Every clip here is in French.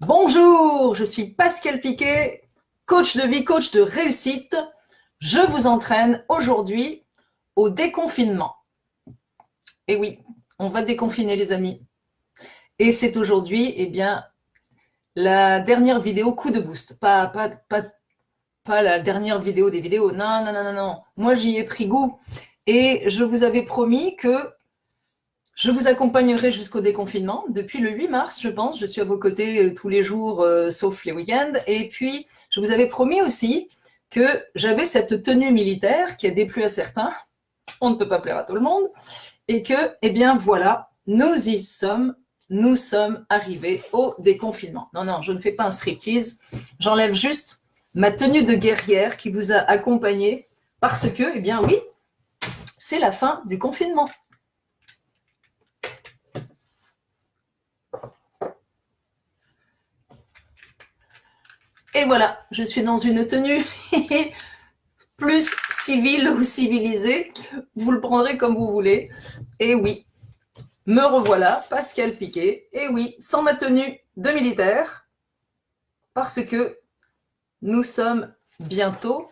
Bonjour, je suis Pascal Piquet, coach de vie, coach de réussite. Je vous entraîne aujourd'hui au déconfinement. Et oui, on va déconfiner les amis. Et c'est aujourd'hui, la dernière vidéo coup de boost. Pas la dernière vidéo des vidéos. Non, non, non, non, non. Moi, j'y ai pris goût. Et je vous avais promis que je vous accompagnerai jusqu'au déconfinement. Depuis le 8 mars, je pense, je suis à vos côtés tous les jours, sauf les week-ends. Et puis, je vous avais promis aussi que j'avais cette tenue militaire qui a déplu à certains. On ne peut pas plaire à tout le monde. Et que, voilà, nous y sommes. Nous sommes arrivés au déconfinement. Non, non, je ne fais pas un striptease. J'enlève juste ma tenue de guerrière qui vous a accompagné parce que, oui, c'est la fin du confinement. Et voilà, je suis dans une tenue plus civile ou civilisée. Vous le prendrez comme vous voulez. Et oui, me revoilà, Pascal Piquet. Et oui, sans ma tenue de militaire, parce que nous sommes bientôt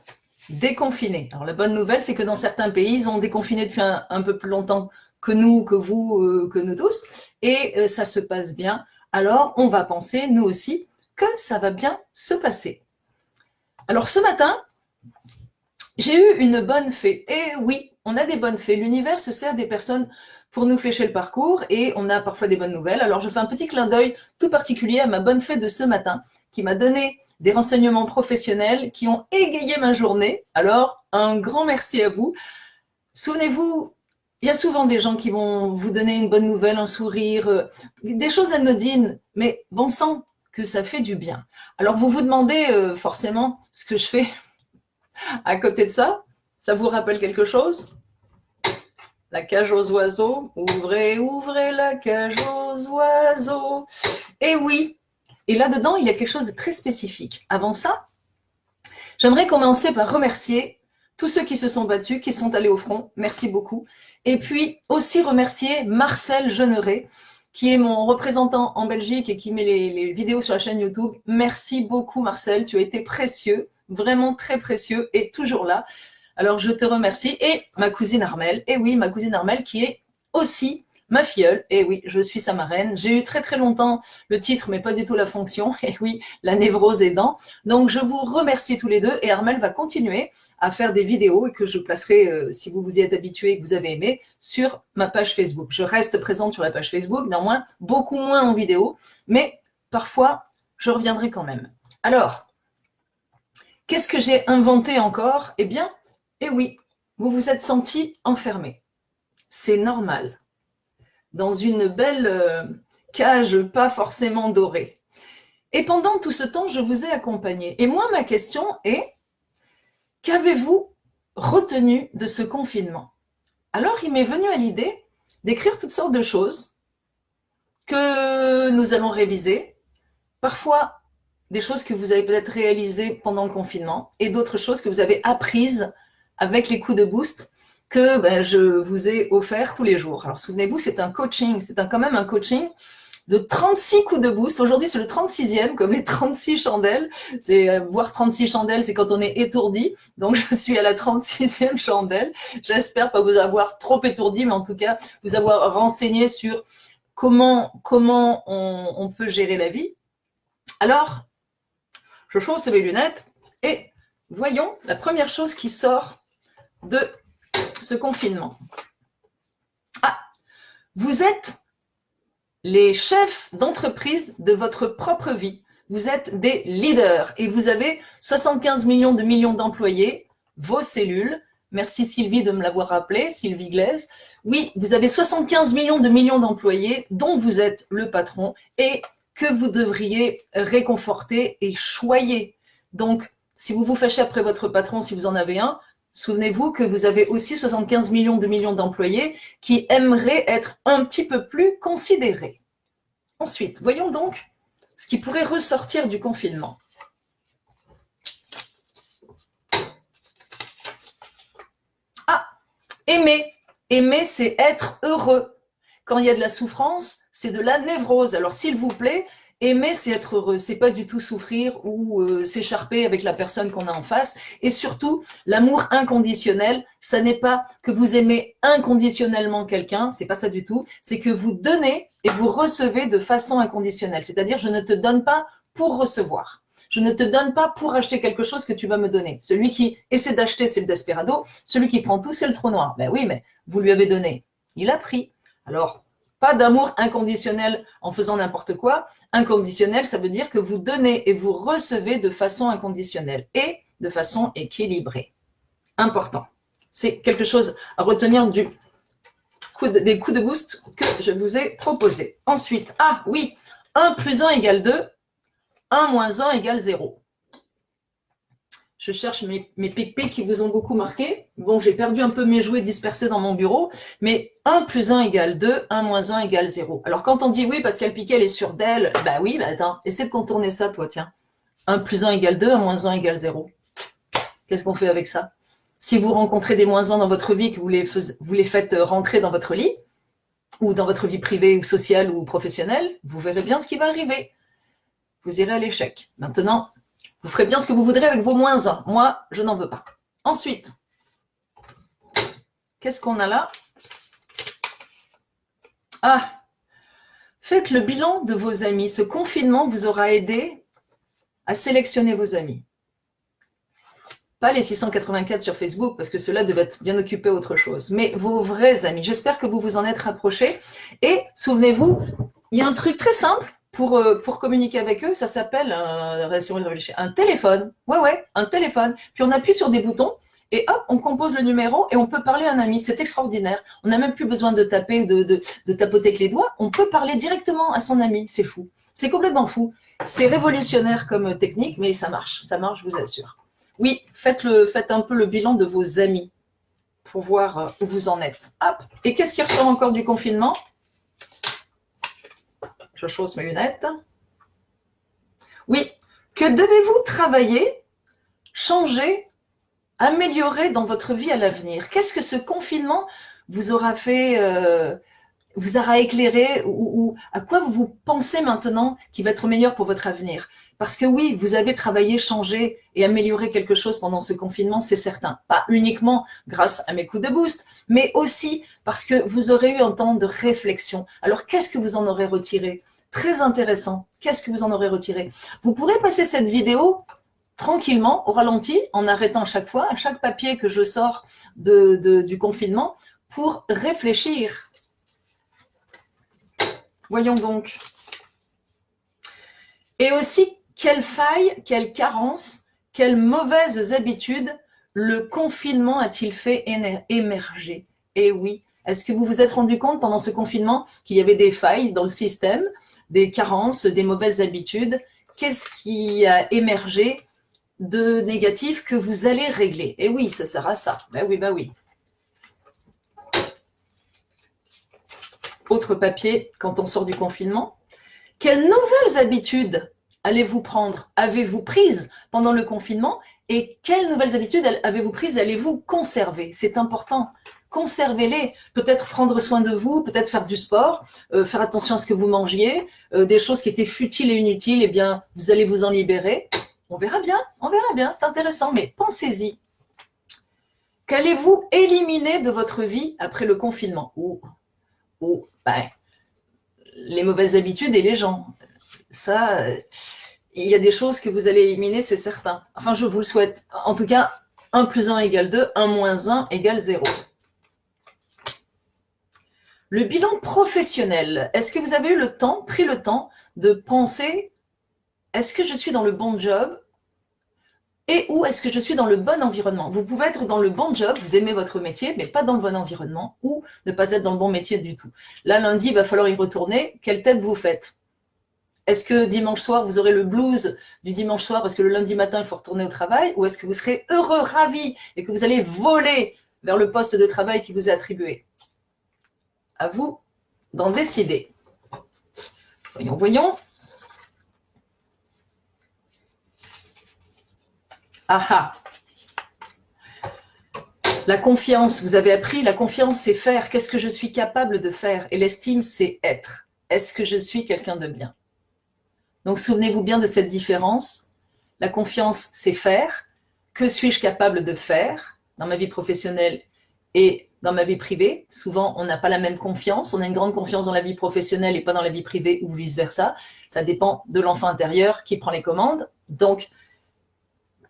déconfinés. Alors la bonne nouvelle, c'est que dans certains pays, ils ont déconfiné depuis un peu plus longtemps que nous, que vous, que nous tous. Et ça se passe bien. Alors on va penser, nous aussi, que ça va bien se passer. Alors ce matin, j'ai eu une bonne fée. Et oui, on a des bonnes fées. L'univers se sert des personnes pour nous flécher le parcours et on a parfois des bonnes nouvelles. Alors je fais un petit clin d'œil tout particulier à ma bonne fée de ce matin qui m'a donné des renseignements professionnels qui ont égayé ma journée. Alors un grand merci à vous. Souvenez-vous, il y a souvent des gens qui vont vous donner une bonne nouvelle, un sourire, des choses anodines, mais bon sang que ça fait du bien. Alors vous vous demandez forcément ce que je fais à côté de ça. Ça vous rappelle quelque chose? La cage aux oiseaux. Ouvrez, ouvrez la cage aux oiseaux. Et oui. Et là-dedans, il y a quelque chose de très spécifique. Avant ça, j'aimerais commencer par remercier tous ceux qui se sont battus, qui sont allés au front. Merci beaucoup. Et puis aussi remercier Marcel Jeanneret, qui est mon représentant en Belgique et qui met les vidéos sur la chaîne YouTube. Merci beaucoup Marcel, tu as été précieux, vraiment très précieux et toujours là. Alors je te remercie. Et ma cousine Armelle, et oui, ma cousine Armelle qui est aussi ma filleule, et oui, je suis sa marraine. J'ai eu très très longtemps le titre, mais pas du tout la fonction, et oui, la névrose aidant. Donc je vous remercie tous les deux, et Armelle va continuer à faire des vidéos et que je placerai, si vous vous y êtes habitué et que vous avez aimé, sur ma page Facebook. Je reste présente sur la page Facebook, néanmoins, beaucoup moins en vidéo, mais parfois, je reviendrai quand même. Alors, qu'est-ce que j'ai inventé encore? Eh oui, vous vous êtes senti enfermé. C'est normal. Dans une belle cage pas forcément dorée. Et pendant tout ce temps, je vous ai accompagné. Et moi, ma question est, qu'avez-vous retenu de ce confinement? Alors, il m'est venu à l'idée d'écrire toutes sortes de choses que nous allons réviser. Parfois, des choses que vous avez peut-être réalisées pendant le confinement et d'autres choses que vous avez apprises avec les coups de boost que je vous ai offert tous les jours. Alors, souvenez-vous, c'est un coaching, quand même un coaching de 36 coups de boost. Aujourd'hui, c'est le 36e, comme les 36 chandelles. C'est voir 36 chandelles, c'est quand on est étourdi. Donc, je suis à la 36e chandelle. J'espère pas vous avoir trop étourdi, mais en tout cas, vous avoir renseigné sur comment on peut gérer la vie. Alors, je chausse mes lunettes et voyons la première chose qui sort de ce confinement. Ah, vous êtes les chefs d'entreprise de votre propre vie. Vous êtes des leaders et vous avez 75 millions d'employés, vos cellules. Merci Sylvie de me l'avoir rappelé, Sylvie Glaise. Oui, vous avez 75 millions d'employés dont vous êtes le patron et que vous devriez réconforter et choyer. Donc, si vous vous fâchez après votre patron, si vous en avez un, souvenez-vous que vous avez aussi 75 millions d'employés qui aimeraient être un petit peu plus considérés. Ensuite, voyons donc ce qui pourrait ressortir du confinement. Ah, aimer. Aimer, c'est être heureux. Quand il y a de la souffrance, c'est de la névrose. Alors, s'il vous plaît, Aimer, c'est être heureux, c'est pas du tout souffrir ou s'écharper avec la personne qu'on a en face. Et surtout, l'amour inconditionnel, ça n'est pas que vous aimez inconditionnellement quelqu'un, c'est pas ça du tout. C'est que vous donnez et vous recevez de façon inconditionnelle. C'est-à-dire, je ne te donne pas pour recevoir. Je ne te donne pas pour acheter quelque chose que tu vas me donner. Celui qui essaie d'acheter, c'est le desperado. Celui qui prend tout, c'est le trou noir. Ben oui, mais vous lui avez donné. Il a pris. Alors, pas d'amour inconditionnel en faisant n'importe quoi. Inconditionnel, ça veut dire que vous donnez et vous recevez de façon inconditionnelle et de façon équilibrée. Important. C'est quelque chose à retenir des coups de boost que je vous ai proposés. Ensuite, ah oui, 1 plus 1 égale 2, 1 moins 1 égale 0. Je cherche mes pic-pics qui vous ont beaucoup marqué. Bon, j'ai perdu un peu mes jouets dispersés dans mon bureau, mais 1 plus 1 égale 2, 1 moins 1 égale 0. Alors, quand on dit oui, parce qu'elle piquait, elle est sûre d'elle, bah oui, bah attends, essaie de contourner ça, toi, tiens. 1 plus 1 égale 2, 1 moins 1 égale 0. Qu'est-ce qu'on fait avec ça? Si vous rencontrez des moins 1 dans votre vie, que vous les faites rentrer dans votre lit, ou dans votre vie privée ou sociale ou professionnelle, vous verrez bien ce qui va arriver. Vous irez à l'échec. Maintenant, vous ferez bien ce que vous voudrez avec vos moins 1. Moi, je n'en veux pas. Ensuite, qu'est-ce qu'on a là? Ah, faites le bilan de vos amis. Ce confinement vous aura aidé à sélectionner vos amis. Pas les 684 sur Facebook, parce que ceux-là devaient être bien occupés à autre chose, mais vos vrais amis. J'espère que vous vous en êtes rapprochés. Et souvenez-vous, il y a un truc très simple pour communiquer avec eux, ça s'appelle un téléphone. Ouais, un téléphone. Puis on appuie sur des boutons et hop, on compose le numéro et on peut parler à un ami. C'est extraordinaire. On n'a même plus besoin de taper, de tapoter avec les doigts. On peut parler directement à son ami. C'est fou. C'est complètement fou. C'est révolutionnaire comme technique, mais ça marche. Ça marche, je vous assure. Oui, faites un peu le bilan de vos amis pour voir où vous en êtes. Hop. Et qu'est-ce qui ressort encore du confinement? Je chausse mes lunettes. Oui, que devez-vous travailler, changer, améliorer dans votre vie à l'avenir? Qu'est-ce que ce confinement vous aura fait, vous aura éclairé ou à quoi vous pensez maintenant qui va être meilleur pour votre avenir? Parce que oui, vous avez travaillé, changé et amélioré quelque chose pendant ce confinement, c'est certain. Pas uniquement grâce à mes coups de boost, mais aussi parce que vous aurez eu un temps de réflexion. Alors, qu'est-ce que vous en aurez retiré? Très intéressant. Qu'est-ce que vous en aurez retiré? Vous pourrez passer cette vidéo tranquillement, au ralenti, en arrêtant chaque fois, à chaque papier que je sors du confinement, pour réfléchir. Voyons donc. Et aussi, quelles failles, quelles carences, quelles mauvaises habitudes le confinement a-t-il fait émerger? Et oui, est-ce que vous vous êtes rendu compte pendant ce confinement qu'il y avait des failles dans le système, des carences, des mauvaises habitudes? Qu'est-ce qui a émergé de négatif que vous allez régler? Et oui, ça sert à ça. Ben oui. Autre papier, quand on sort du confinement. Quelles nouvelles habitudes allez-vous prendre, avez-vous prises pendant le confinement? Et quelles nouvelles habitudes avez-vous prises, allez-vous conserver? C'est important. Conservez-les. Peut-être prendre soin de vous, peut-être faire du sport, faire attention à ce que vous mangiez, des choses qui étaient futiles et inutiles, eh bien, vous allez vous en libérer. On verra bien, c'est intéressant, mais pensez-y. Qu'allez-vous éliminer de votre vie après le confinement? Ou les mauvaises habitudes et les gens. Ça, il y a des choses que vous allez éliminer, c'est certain. Enfin, je vous le souhaite. En tout cas, 1 plus 1 égale 2, 1 moins 1 égale 0. Le bilan professionnel. Est-ce que vous avez pris le temps de penser, est-ce que je suis dans le bon job et ou est-ce que je suis dans le bon environnement? Vous pouvez être dans le bon job, vous aimez votre métier, mais pas dans le bon environnement, ou ne pas être dans le bon métier du tout. Là, lundi, il va falloir y retourner. Quelle tête vous faites? Est-ce que dimanche soir, vous aurez le blues du dimanche soir parce que le lundi matin, il faut retourner au travail? Ou est-ce que vous serez heureux, ravi, et que vous allez voler vers le poste de travail qui vous est attribué? À vous d'en décider. Voyons. Ah. La confiance, vous avez appris, la confiance, c'est faire. Qu'est-ce que je suis capable de faire? Et l'estime, c'est être. Est-ce que je suis quelqu'un de bien? Donc, souvenez-vous bien de cette différence. La confiance, c'est faire. Que suis-je capable de faire dans ma vie professionnelle et dans ma vie privée? Souvent, on n'a pas la même confiance. On a une grande confiance dans la vie professionnelle et pas dans la vie privée ou vice-versa. Ça dépend de l'enfant intérieur qui prend les commandes. Donc,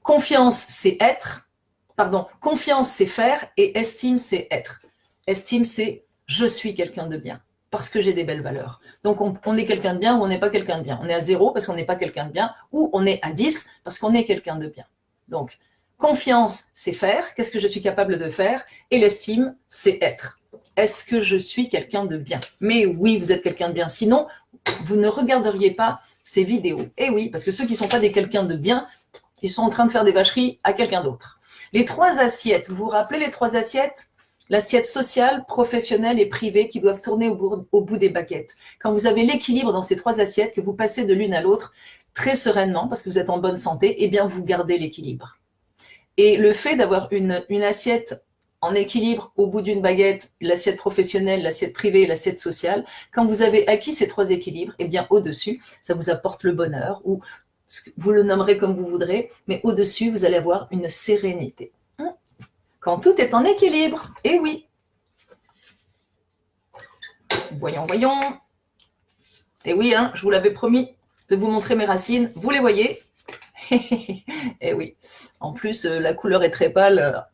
confiance, c'est être. Pardon, confiance, c'est faire et estime, c'est être. Estime, c'est je suis quelqu'un de bien parce que j'ai des belles valeurs. Donc, on est quelqu'un de bien ou on n'est pas quelqu'un de bien. On est à 0 parce qu'on n'est pas quelqu'un de bien ou on est à 10 parce qu'on est quelqu'un de bien. Donc, confiance, c'est faire. Qu'est-ce que je suis capable de faire? Et l'estime, c'est être. Est-ce que je suis quelqu'un de bien? Mais oui, vous êtes quelqu'un de bien. Sinon, vous ne regarderiez pas ces vidéos. Et oui, parce que ceux qui ne sont pas des quelqu'un de bien, ils sont en train de faire des vacheries à quelqu'un d'autre. Les 3 assiettes, vous vous rappelez les 3 assiettes? L'assiette sociale, professionnelle et privée qui doivent tourner au bout des baguettes. Quand vous avez l'équilibre dans ces 3 assiettes, que vous passez de l'une à l'autre très sereinement, parce que vous êtes en bonne santé, eh bien vous gardez l'équilibre. Et le fait d'avoir une assiette en équilibre au bout d'une baguette, l'assiette professionnelle, l'assiette privée et l'assiette sociale, quand vous avez acquis ces 3 équilibres, eh bien au-dessus, ça vous apporte le bonheur, ou vous le nommerez comme vous voudrez, mais au-dessus, vous allez avoir une sérénité. Quand tout est en équilibre, eh oui. Voyons. Et oui, hein, je vous l'avais promis de vous montrer mes racines, vous les voyez. Et oui, en plus, la couleur est très pâle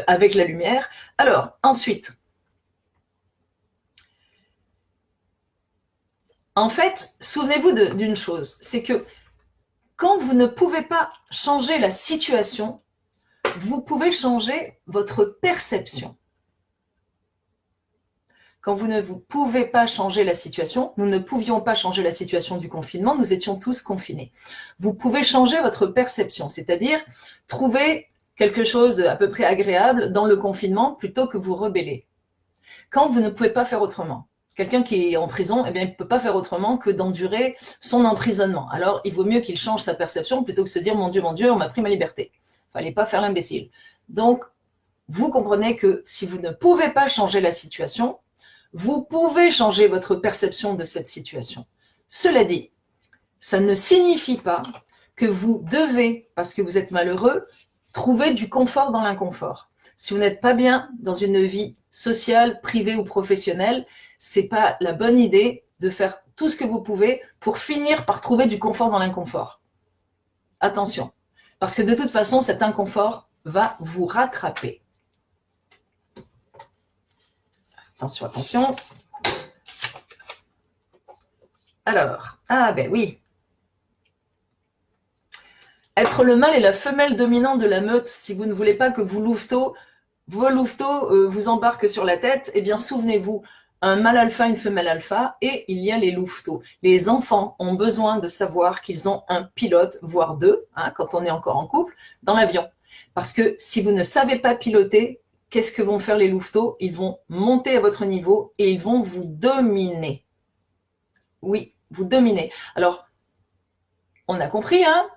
avec la lumière. Alors, ensuite, en fait, souvenez-vous d'une chose, c'est que quand vous ne pouvez pas changer la situation, vous pouvez changer votre perception. Quand vous ne pouvez pas changer la situation, nous ne pouvions pas changer la situation du confinement, nous étions tous confinés. Vous pouvez changer votre perception, c'est-à-dire trouver quelque chose d'à peu près agréable dans le confinement plutôt que vous rebeller. Quand vous ne pouvez pas faire autrement, quelqu'un qui est en prison, eh bien, il ne peut pas faire autrement que d'endurer son emprisonnement. Alors, il vaut mieux qu'il change sa perception plutôt que de se dire « mon Dieu, on m'a pris ma liberté ». Il ne fallait pas faire l'imbécile. Donc, vous comprenez que si vous ne pouvez pas changer la situation, vous pouvez changer votre perception de cette situation. Cela dit, ça ne signifie pas que vous devez, parce que vous êtes malheureux, trouver du confort dans l'inconfort. Si vous n'êtes pas bien dans une vie sociale, privée ou professionnelle, c'est pas la bonne idée de faire tout ce que vous pouvez pour finir par trouver du confort dans l'inconfort. Attention, parce que de toute façon, cet inconfort va vous rattraper. Attention. Alors, ben oui. Être le mâle et la femelle dominante de la meute, si vous ne voulez pas que vos louveteaux vous embarquent sur la tête, eh bien souvenez-vous, un mâle alpha, une femelle alpha, et il y a les louveteaux. Les enfants ont besoin de savoir qu'ils ont un pilote, voire 2, hein, quand on est encore en couple, dans l'avion. Parce que si vous ne savez pas piloter, qu'est-ce que vont faire les louveteaux? Ils vont monter à votre niveau et ils vont vous dominer. Oui, vous dominer. Alors, on a compris, hein?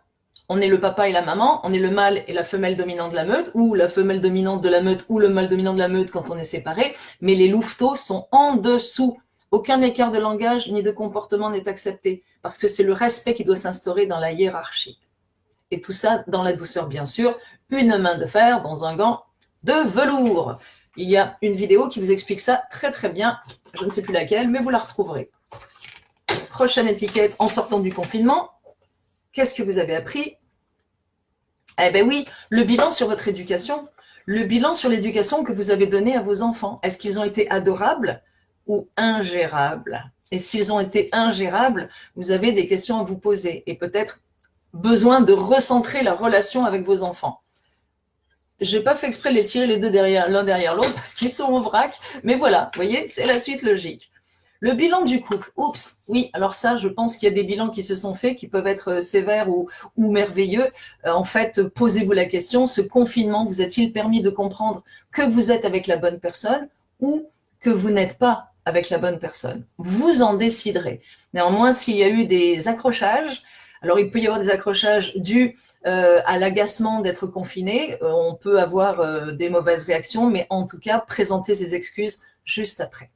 On est le papa et la maman, on est le mâle et la femelle dominante de la meute, ou la femelle dominante de la meute, ou le mâle dominant de la meute quand on est séparés, mais les louveteaux sont en dessous. Aucun écart de langage ni de comportement n'est accepté, parce que c'est le respect qui doit s'instaurer dans la hiérarchie. Et tout ça dans la douceur, bien sûr, une main de fer dans un gant de velours. Il y a une vidéo qui vous explique ça très très bien, je ne sais plus laquelle, mais vous la retrouverez. Prochaine étiquette, en sortant du confinement, qu'est-ce que vous avez appris? Eh bien oui, le bilan sur votre éducation, le bilan sur l'éducation que vous avez donnée à vos enfants. Est-ce qu'ils ont été adorables ou ingérables? Et s'ils ont été ingérables, vous avez des questions à vous poser et peut-être besoin de recentrer la relation avec vos enfants. Je n'ai pas fait exprès de les tirer les deux l'un derrière l'autre parce qu'ils sont en vrac, mais voilà, vous voyez, c'est la suite logique. Le bilan du couple, oups, oui, alors ça, je pense qu'il y a des bilans qui se sont faits, qui peuvent être sévères ou merveilleux. En fait, posez-vous la question, ce confinement vous a-t-il permis de comprendre que vous êtes avec la bonne personne ou que vous n'êtes pas avec la bonne personne? Vous en déciderez. Néanmoins, s'il y a eu des accrochages, alors il peut y avoir des accrochages dus à l'agacement d'être confiné, on peut avoir des mauvaises réactions, mais en tout cas, présenter ses excuses juste après.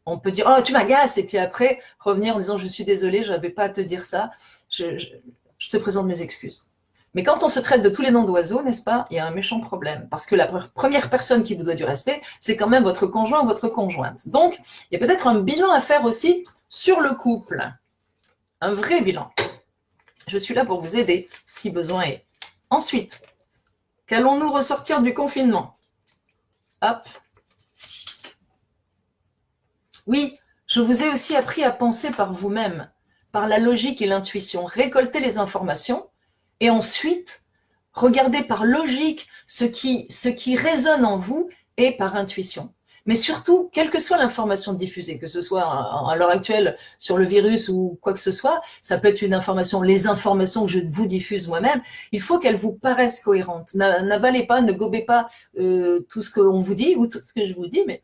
On peut dire « Oh, tu m'agaces » et puis après, revenir en disant « Je suis désolée, je n'avais pas à te dire ça ». je te présente mes excuses. Mais quand on se traite de tous les noms d'oiseaux, n'est-ce pas, il y a un méchant problème. Parce que la première personne qui vous doit du respect, c'est quand même votre conjoint ou votre conjointe. Donc, il y a peut-être un bilan à faire aussi sur le couple. Un vrai bilan. Je suis là pour vous aider, si besoin est. Ensuite, qu'allons-nous ressortir du confinement? Hop. Oui, je vous ai aussi appris à penser par vous-même, par la logique et l'intuition. Récolter les informations et ensuite, regardez par logique ce qui résonne en vous et par intuition. Mais surtout, quelle que soit l'information diffusée, que ce soit à l'heure actuelle sur le virus ou quoi que ce soit, ça peut être une information, les informations que je vous diffuse moi-même, il faut qu'elles vous paraissent cohérentes. N'avalez pas, ne gobez pas tout ce qu'on vous dit ou tout ce que je vous dis, mais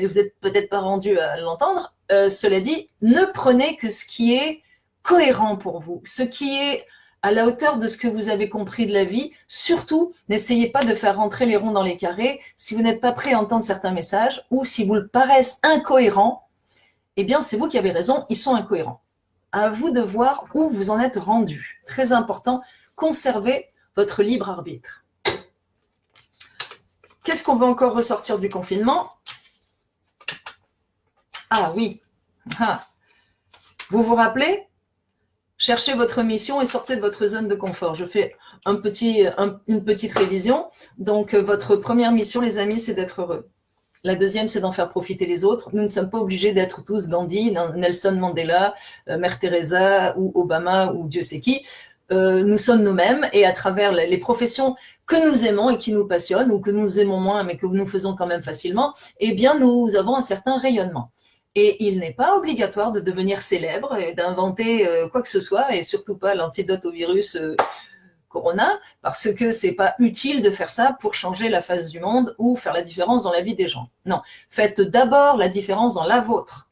vous n'êtes peut-être pas rendu à l'entendre. Cela dit, ne prenez que ce qui est cohérent pour vous, ce qui est à la hauteur de ce que vous avez compris de la vie. Surtout, n'essayez pas de faire rentrer les ronds dans les carrés. Si vous n'êtes pas prêt à entendre certains messages ou si vous le paraissent incohérents, eh bien, c'est vous qui avez raison, ils sont incohérents. À vous de voir où vous en êtes rendu. Très important, conservez votre libre arbitre. Qu'est-ce qu'on va encore ressortir du confinement? Ah oui. Vous vous rappelez? Cherchez votre mission et sortez de votre zone de confort. Je fais une petite révision. Donc, votre première mission, les amis, c'est d'être heureux. La deuxième, c'est d'en faire profiter les autres. Nous ne sommes pas obligés d'être tous Gandhi, Nelson Mandela, Mère Teresa ou Obama ou Dieu sait qui. Nous sommes nous-mêmes et à travers les professions que nous aimons et qui nous passionnent ou que nous aimons moins mais que nous faisons quand même facilement, eh bien, nous avons un certain rayonnement. Et il n'est pas obligatoire de devenir célèbre et d'inventer quoi que ce soit, et surtout pas l'antidote au virus Corona, parce que c'est pas utile de faire ça pour changer la face du monde ou faire la différence dans la vie des gens. Non, faites d'abord la différence dans la vôtre.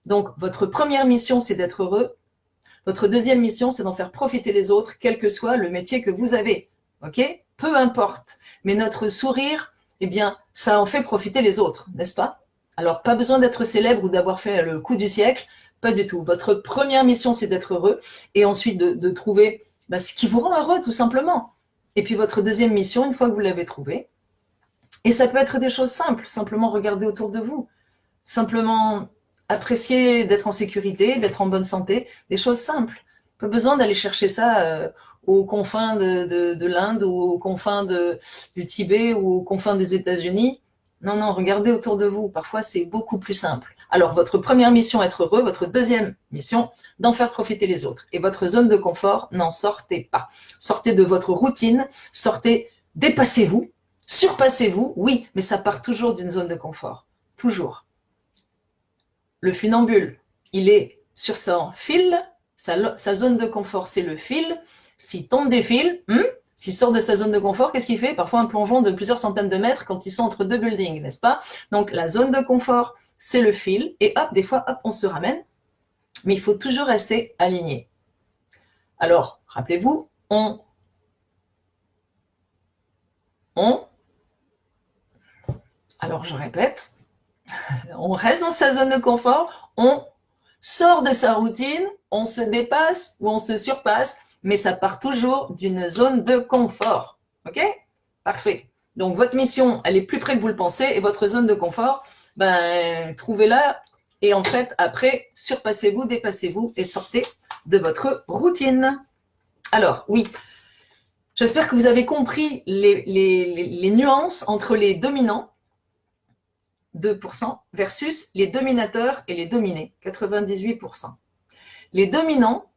Donc, votre première mission, c'est d'être heureux. Votre deuxième mission, c'est d'en faire profiter les autres, quel que soit le métier que vous avez. Ok? Peu importe. Mais notre sourire, eh bien, ça en fait profiter les autres, n'est-ce pas? Alors, pas besoin d'être célèbre ou d'avoir fait le coup du siècle, pas du tout. Votre première mission, c'est d'être heureux et ensuite de trouver ce qui vous rend heureux, tout simplement. Et puis, votre deuxième mission, une fois que vous l'avez trouvé, et ça peut être des choses simples, simplement regarder autour de vous, simplement apprécier d'être en sécurité, d'être en bonne santé, des choses simples. Pas besoin d'aller chercher ça aux confins de l'Inde ou aux confins du Tibet ou aux confins des États-Unis. Non, regardez autour de vous. Parfois, c'est beaucoup plus simple. Alors, votre première mission, être heureux. Votre deuxième mission, d'en faire profiter les autres. Et votre zone de confort, n'en sortez pas. Sortez de votre routine, sortez, dépassez-vous, surpassez-vous, oui, mais ça part toujours d'une zone de confort. Toujours. Le funambule, il est sur son fil, sa zone de confort, c'est le fil. S'il tombe des fils, s'il sort de sa zone de confort, qu'est-ce qu'il fait? Parfois un plongeon de plusieurs centaines de mètres quand ils sont entre deux buildings, n'est-ce pas? Donc la zone de confort, c'est le fil, et hop, des fois, hop, on se ramène, mais il faut toujours rester aligné. Alors, rappelez-vous, alors je répète, on reste dans sa zone de confort, on sort de sa routine, on se dépasse ou on se surpasse, mais ça part toujours d'une zone de confort. Ok? Parfait. Donc, votre mission, elle est plus près que vous le pensez, et votre zone de confort, trouvez-la, et en fait, après, surpassez-vous, dépassez-vous, et sortez de votre routine. Alors, oui, j'espère que vous avez compris les nuances entre les dominants, 2%, versus les dominateurs et les dominés, 98%. Les dominants,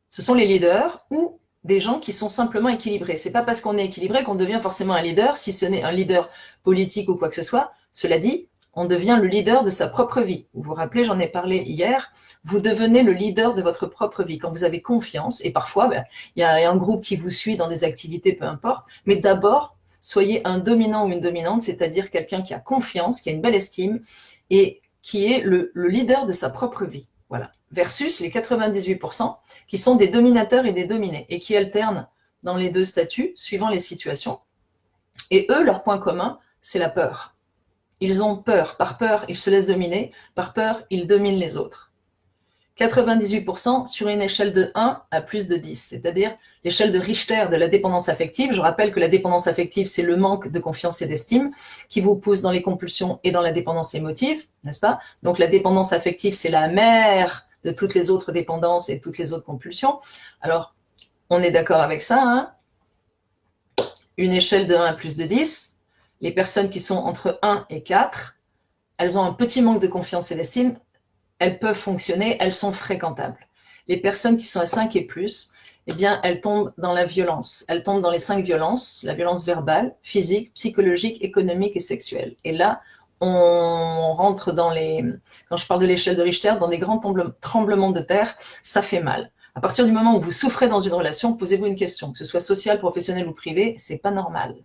ce sont les leaders ou des gens qui sont simplement équilibrés. C'est pas parce qu'on est équilibré qu'on devient forcément un leader, si ce n'est un leader politique ou quoi que ce soit. Cela dit, on devient le leader de sa propre vie. Vous vous rappelez, j'en ai parlé hier, vous devenez le leader de votre propre vie quand vous avez confiance, et parfois, il y a un groupe qui vous suit dans des activités, peu importe, mais d'abord, soyez un dominant ou une dominante, c'est-à-dire quelqu'un qui a confiance, qui a une belle estime, et qui est le leader de sa propre vie. Voilà. Versus les 98% qui sont des dominateurs et des dominés et qui alternent dans les deux statuts suivant les situations. Et eux, leur point commun, c'est la peur. Ils ont peur. Par peur, ils se laissent dominer. Par peur, ils dominent les autres. 98% sur une échelle de 1 à plus de 10, c'est-à-dire l'échelle de Richter de la dépendance affective. Je rappelle que la dépendance affective, c'est le manque de confiance et d'estime qui vous pousse dans les compulsions et dans la dépendance émotive, n'est-ce pas? Donc la dépendance affective, c'est la mère de toutes les autres dépendances et toutes les autres compulsions. Alors, on est d'accord avec ça, hein? Une échelle de 1 à plus de 10, les personnes qui sont entre 1 et 4, elles ont un petit manque de confiance et d'estime, elles peuvent fonctionner, elles sont fréquentables. Les personnes qui sont à 5 et plus, eh bien, elles tombent dans la violence. Elles tombent dans les 5 violences, la violence verbale, physique, psychologique, économique et sexuelle. Et là, on rentre dans quand je parle de l'échelle de Richter, dans des grands tremblements de terre, ça fait mal. À partir du moment où vous souffrez dans une relation, posez-vous une question, que ce soit sociale, professionnelle ou privée, c'est pas normal.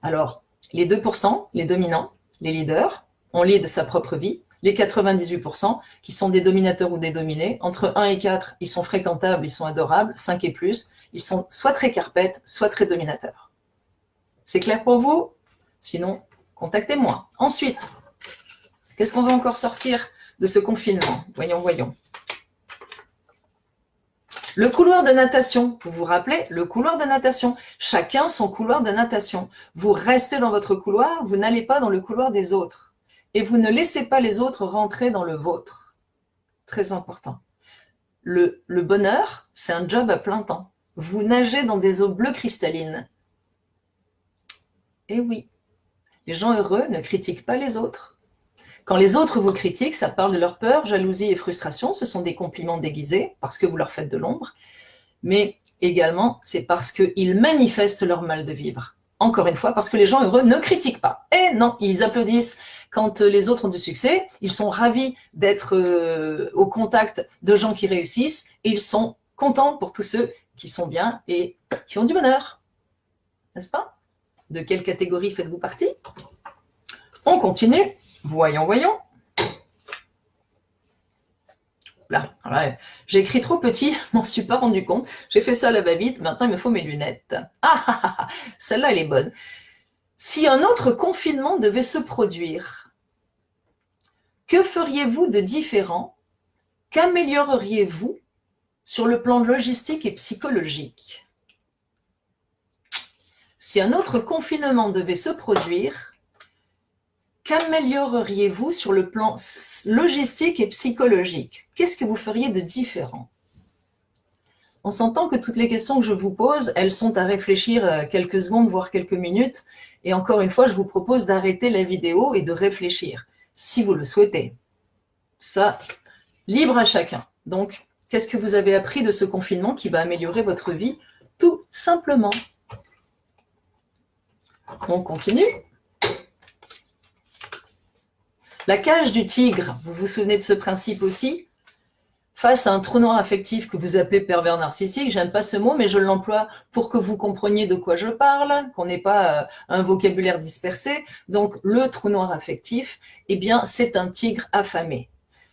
Alors, les 2%, les dominants, les leaders, on lead sa propre vie. Les 98% qui sont des dominateurs ou des dominés, entre 1 et 4, ils sont fréquentables, ils sont adorables, 5 et plus, ils sont soit très carpettes, soit très dominateurs. C'est clair pour vous? Sinon, contactez-moi. Ensuite, qu'est-ce qu'on va encore sortir de ce confinement? Voyons. Le couloir de natation, vous vous rappelez? Le couloir de natation. Chacun son couloir de natation. Vous restez dans votre couloir, vous n'allez pas dans le couloir des autres. Et vous ne laissez pas les autres rentrer dans le vôtre. Très important. Le bonheur, c'est un job à plein temps. Vous nagez dans des eaux bleues cristallines. Et oui, les gens heureux ne critiquent pas les autres. Quand les autres vous critiquent, ça parle de leur peur, jalousie et frustration. Ce sont des compliments déguisés parce que vous leur faites de l'ombre. Mais également, c'est parce qu'ils manifestent leur mal de vivre. Encore une fois, parce que les gens heureux ne critiquent pas. Et non, ils applaudissent quand les autres ont du succès. Ils sont ravis d'être au contact de gens qui réussissent. Et ils sont contents pour tous ceux qui sont bien et qui ont du bonheur. N'est-ce pas? De quelle catégorie faites-vous partie? On continue. Voyons. Là, j'ai écrit trop petit, je m'en suis pas rendu compte. J'ai fait ça à la va-vite, maintenant il me faut mes lunettes. Celle-là elle est bonne. Si un autre confinement devait se produire, que feriez-vous de différent? Qu'amélioreriez-vous sur le plan logistique et psychologique? Si un autre confinement devait se produire, qu'amélioreriez-vous sur le plan logistique et psychologique? Qu'est-ce que vous feriez de différent? On s'entend que toutes les questions que je vous pose, elles sont à réfléchir quelques secondes, voire quelques minutes. Et encore une fois, je vous propose d'arrêter la vidéo et de réfléchir, si vous le souhaitez. Ça, libre à chacun. Donc, qu'est-ce que vous avez appris de ce confinement qui va améliorer votre vie? Tout simplement. On continue. La cage du tigre, vous vous souvenez de ce principe aussi? Face à un trou noir affectif que vous appelez pervers narcissique, j'aime pas ce mot, mais je l'emploie pour que vous compreniez de quoi je parle, qu'on n'ait pas un vocabulaire dispersé. Donc, le trou noir affectif, eh bien, c'est un tigre affamé.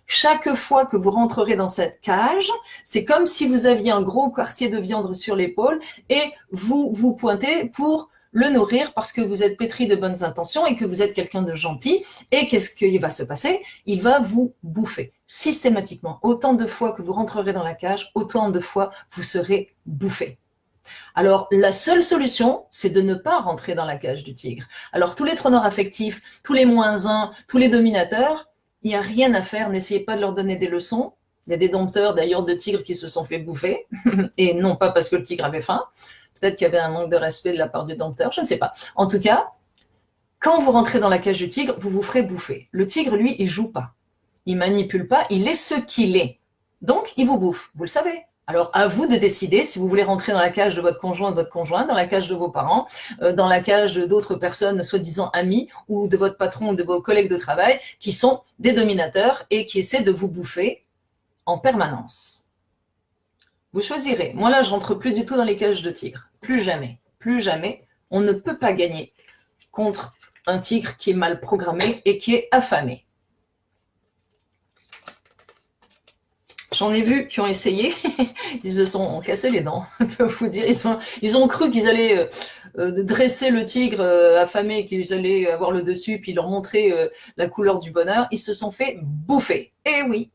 Chaque fois que vous rentrerez dans cette cage, c'est comme si vous aviez un gros quartier de viande sur l'épaule et vous vous pointez pour le nourrir parce que vous êtes pétri de bonnes intentions et que vous êtes quelqu'un de gentil. Et qu'est-ce qui va se passer? Il va vous bouffer systématiquement. Autant de fois que vous rentrerez dans la cage, autant de fois vous serez bouffé. Alors, la seule solution, c'est de ne pas rentrer dans la cage du tigre. Alors, tous les traîneurs affectifs, tous les -1, tous les dominateurs, il n'y a rien à faire. N'essayez pas de leur donner des leçons. Il y a des dompteurs, d'ailleurs, de tigres qui se sont fait bouffer. Et non pas parce que le tigre avait faim. Peut-être qu'il y avait un manque de respect de la part du dompteur, je ne sais pas. En tout cas, quand vous rentrez dans la cage du tigre, vous vous ferez bouffer. Le tigre, lui, il joue pas. Il manipule pas, il est ce qu'il est. Donc, il vous bouffe, vous le savez. Alors, à vous de décider si vous voulez rentrer dans la cage de votre conjoint, de votre conjointe, dans la cage de vos parents, dans la cage d'autres personnes, soi-disant amies, ou de votre patron ou de vos collègues de travail, qui sont des dominateurs et qui essaient de vous bouffer en permanence. Vous choisirez. Moi, là, je rentre plus du tout dans les cages de tigres. Plus jamais. Plus jamais. On ne peut pas gagner contre un tigre qui est mal programmé et qui est affamé. J'en ai vu qui ont essayé. Ils se sont cassés les dents. Je peux vous dire. Ils ont cru qu'ils allaient dresser le tigre affamé, qu'ils allaient avoir le dessus, puis leur montrer la couleur du bonheur. Ils se sont fait bouffer. Et oui.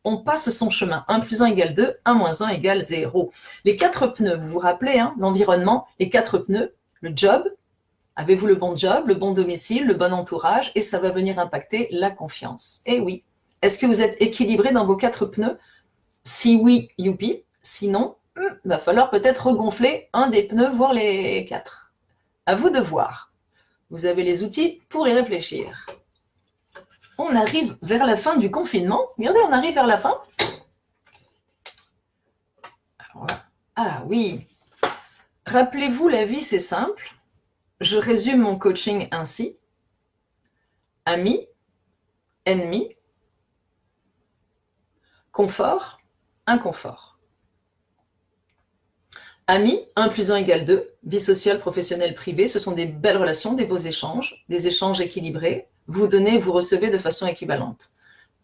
on passe son chemin. 1 plus 1 égale 2, 1 moins 1 égale 0. Les 4 pneus, vous vous rappelez, hein, l'environnement, les 4 pneus, le job, avez-vous le bon job, le bon domicile, le bon entourage, et ça va venir impacter la confiance. Eh oui. Est-ce que vous êtes équilibré dans vos 4 pneus? Si oui, youpi. Sinon, il va falloir peut-être regonfler un des pneus, voire les 4. À vous de voir. Vous avez les outils pour y réfléchir. On arrive vers la fin du confinement. Regardez, on arrive vers la fin. Alors là. Ah oui. Rappelez-vous, la vie, c'est simple. Je résume mon coaching ainsi. Ami, ennemi, confort, inconfort. Amis, 1 plus 1 égale 2, vie sociale, professionnelle, privée, ce sont des belles relations, des beaux échanges, des échanges équilibrés. Vous donnez, vous recevez de façon équivalente.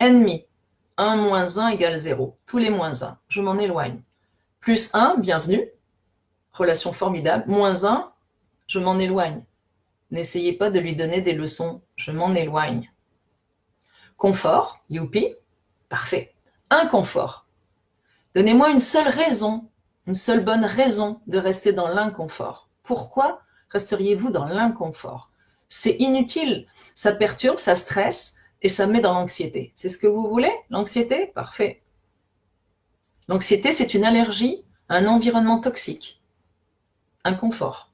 Ennemis, 1 moins 1 égale 0, tous les moins 1, je m'en éloigne. Plus 1, bienvenue, relation formidable. Moins 1, je m'en éloigne. N'essayez pas de lui donner des leçons, je m'en éloigne. Confort, youpi, parfait. Inconfort, donnez-moi une seule raison, une seule bonne raison de rester dans l'inconfort. Pourquoi resteriez-vous dans l'inconfort? C'est inutile, ça perturbe, ça stresse et ça met dans l'anxiété. C'est ce que vous voulez, l'anxiété? Parfait. L'anxiété, c'est une allergie à un environnement toxique. Inconfort.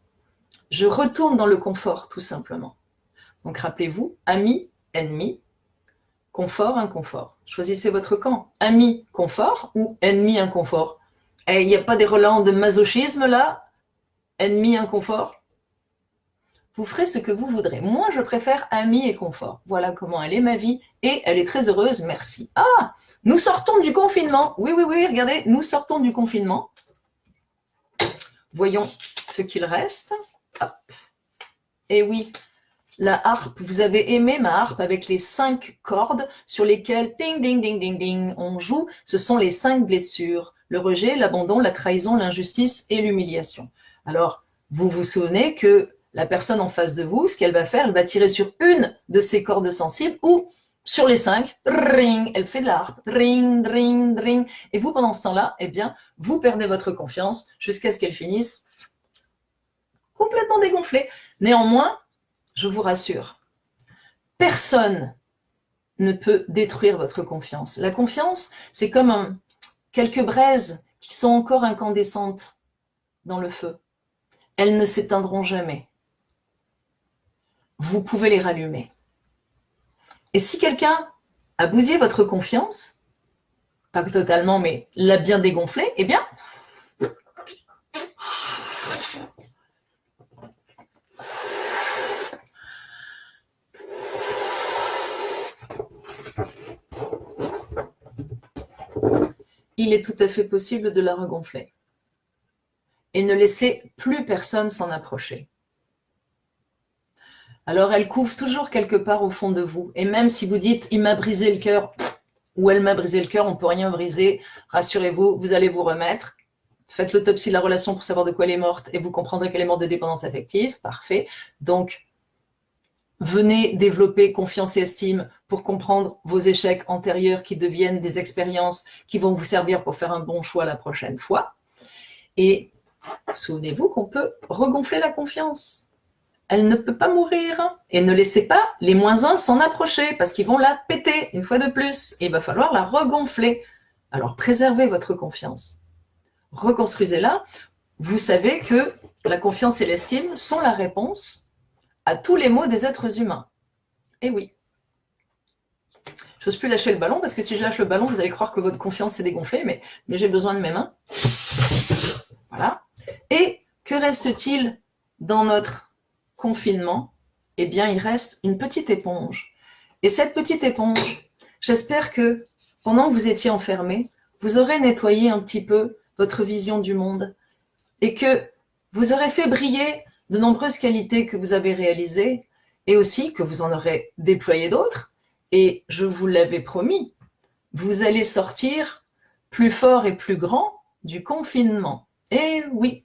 Je retourne dans le confort, tout simplement. Donc rappelez-vous, ami, ennemi, confort, inconfort. Choisissez votre camp. Ami, confort ou ennemi, inconfort. Et il n'y a pas des relents de masochisme là? Ennemi, inconfort? Vous ferez ce que vous voudrez. Moi, je préfère ami et confort. Voilà comment elle est ma vie et elle est très heureuse, merci. Ah, nous sortons du confinement. Oui, oui, oui, regardez, nous sortons du confinement. Voyons ce qu'il reste. Hop. Et oui, la harpe, vous avez aimé ma harpe avec les 5 cordes sur lesquelles ding, ding, ding, ding, ding, on joue. Ce sont les 5 blessures. Le rejet, l'abandon, la trahison, l'injustice et l'humiliation. Alors, vous vous souvenez que la personne en face de vous, ce qu'elle va faire, elle va tirer sur une de ces cordes sensibles ou sur les 5, ring, elle fait de la harpe, ring, ring, ring. Et vous, pendant ce temps-là, eh bien, vous perdez votre confiance jusqu'à ce qu'elle finisse complètement dégonflée. Néanmoins, je vous rassure, personne ne peut détruire votre confiance. La confiance, c'est comme quelques braises qui sont encore incandescentes dans le feu. Elles ne s'éteindront jamais. Vous pouvez les rallumer. Et si quelqu'un a bousillé votre confiance, pas totalement, mais l'a bien dégonflé, eh bien, il est tout à fait possible de la regonfler. Et ne laissez plus personne s'en approcher. Alors elle couvre toujours quelque part au fond de vous. Et même si vous dites « il m'a brisé le cœur » ou « elle m'a brisé le cœur », on ne peut rien briser. Rassurez-vous, vous allez vous remettre. Faites l'autopsie de la relation pour savoir de quoi elle est morte et vous comprendrez qu'elle est morte de dépendance affective. Parfait. Donc, venez développer confiance et estime pour comprendre vos échecs antérieurs qui deviennent des expériences qui vont vous servir pour faire un bon choix la prochaine fois. Et souvenez-vous qu'on peut regonfler la confiance. Elle ne peut pas mourir. Et ne laissez pas les -1 s'en approcher parce qu'ils vont la péter une fois de plus. Et il va falloir la regonfler. Alors préservez votre confiance. Reconstruisez-la. Vous savez que la confiance et l'estime sont la réponse à tous les maux des êtres humains. Et oui. Je n'ose plus lâcher le ballon parce que si je lâche le ballon, vous allez croire que votre confiance s'est dégonflée, mais j'ai besoin de mes mains. Voilà. Et que reste-t-il dans notre confinement? Eh bien, il reste une petite éponge. Et cette petite éponge, j'espère que pendant que vous étiez enfermés, vous aurez nettoyé un petit peu votre vision du monde et que vous aurez fait briller de nombreuses qualités que vous avez réalisées et aussi que vous en aurez déployé d'autres. Et je vous l'avais promis, vous allez sortir plus fort et plus grand du confinement. Et oui,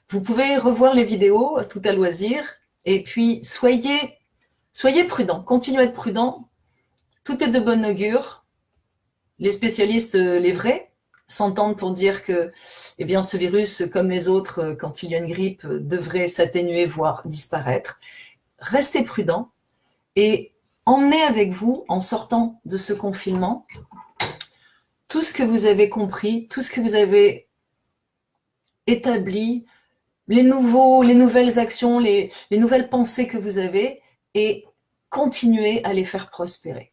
vous pouvez revoir les vidéos tout à loisir et puis soyez prudents, continuez à être prudents. Tout est de bon augure. les spécialistes, les vrais, s'entendent pour dire que eh bien, ce virus, comme les autres, quand il y a une grippe, devrait s'atténuer, voire disparaître. Restez prudents et emmenez avec vous, en sortant de ce confinement, tout ce que vous avez compris, tout ce que vous avez établi, les nouvelles actions, les nouvelles pensées que vous avez, et continuez à les faire prospérer.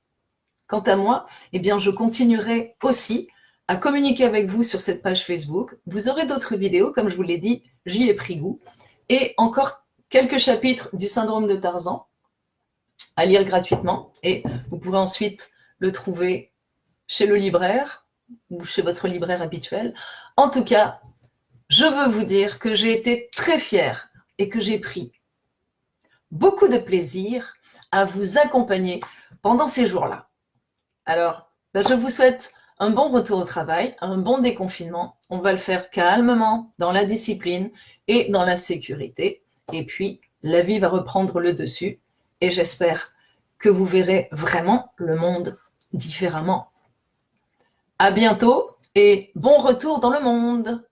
Quant à moi, eh bien, je continuerai aussi à communiquer avec vous sur cette page Facebook. Vous aurez d'autres vidéos, comme je vous l'ai dit, j'y ai pris goût, et encore quelques chapitres du syndrome de Tarzan à lire gratuitement, et vous pourrez ensuite le trouver chez le libraire ou chez votre libraire habituel. En tout cas, je veux vous dire que j'ai été très fière et que j'ai pris beaucoup de plaisir à vous accompagner pendant ces jours-là. Alors, je vous souhaite un bon retour au travail, un bon déconfinement. On va le faire calmement, dans la discipline et dans la sécurité. Et puis, la vie va reprendre le dessus. Et j'espère que vous verrez vraiment le monde différemment. À bientôt et bon retour dans le monde!